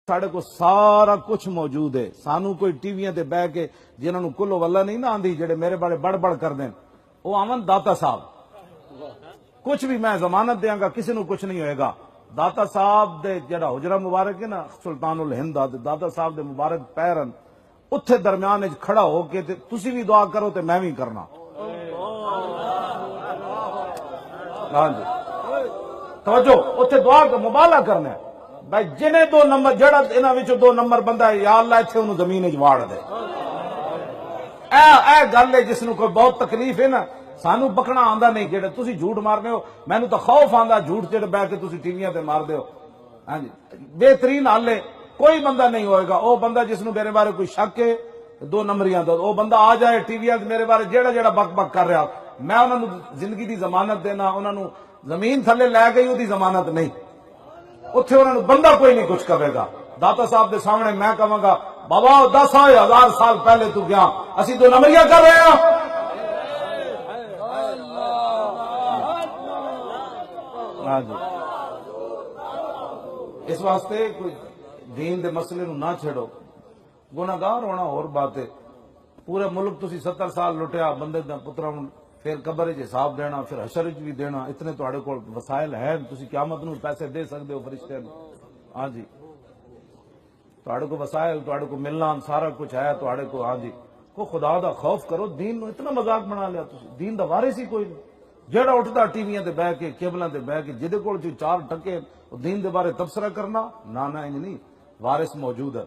ساڑے کو سارا کچھ موجود ہے. سانو کوئی ٹیویاں تے بہ کے جنہاں نو کلو واللہ نہیں نہ آندی جڑے میرے بارے بڑ بڑ کر دیں وہ آمن داتا صاحب کچھ بھی میں ضمانت دیاں گا کسی نو کچھ نہیں ہوئے گا. داتا صاحب دے جڑا حجرہ مبارک ہے نا سلطان الہند داتا صاحب دے مبارک پیرن اتھے درمیان وچ کھڑا ہو کے تے تسی بھی دعا کرو تے میں بھی کرنا. ہاں جی توجہ اتھے دعا کا مبالغہ کرنا ہے بھائی جنہیں 2 نمبر جڑا انہاں وچوں 2 نمبر بندہ ہے یا اللہ اتھے انہوں زمین وچ واڑ دے. اے گل ہے جس نو کوئی بہت تکلیف ہے نا سانو پکڑنا آندا نہیں جڑے تسی جھوٹ مارنے ہو مینوں تو خوف آندا جھوٹ جڑے بیٹھ کے تسی ٹیویاں تے مار دیو. ہاں جی بہترین حل ہے کوئی بندہ نہیں ہوئے گا او بندہ جس نو میرے بارے کوئی شک ہے 2 نمبریاں دا او بندہ آ جائے ٹیویاں تے میرے بارے جڑا بک بک کر رہا میں انہاں نو زندگی دی ضمانت دینا انہاں نو زمین تھلے لے گئی او دی ضمانت نہیں اتھے انہوں نے بندہ کوئی نہیں کچھ کرے گا. داتا صاحب دے سامنے میں کہوں گا بابا 10,000 سال پہلے تو گیا اسی 2 نمبریاں کر رہے ہیں. ہاں جی اس واسطے کوئی دین دے مسئلے نو نہ چھڑو. گناہگار ہونا اور بات ہے. پورے ملک تسی 70 سال لٹیا بندے دا پترا پھر قبر وچ حساب دینا پھر حشر وچ بھی دینا اتنے تواڈے کول وسائل ہے تسی قیامت نو پیسے دے سکدے ہو فرشتے نو. ہاں جی تواڈے کو وسائل تواڈے کو ملنا سارا کچھ ہے تواڈے کو. ہاں جی کو خدا دا خوف کرو. دین نو اتنا مذاق بنا لیا تسی. دین دا وارث ہی کوئی نہیں. جڑا اٹھدا ٹیویاں تے بیٹھ کے کیبلاں تے بیٹھ کے جدے کول 4 ٹکے دین دے بارے تبصرہ کرنا نہ انج نہیں وارث موجود ہے.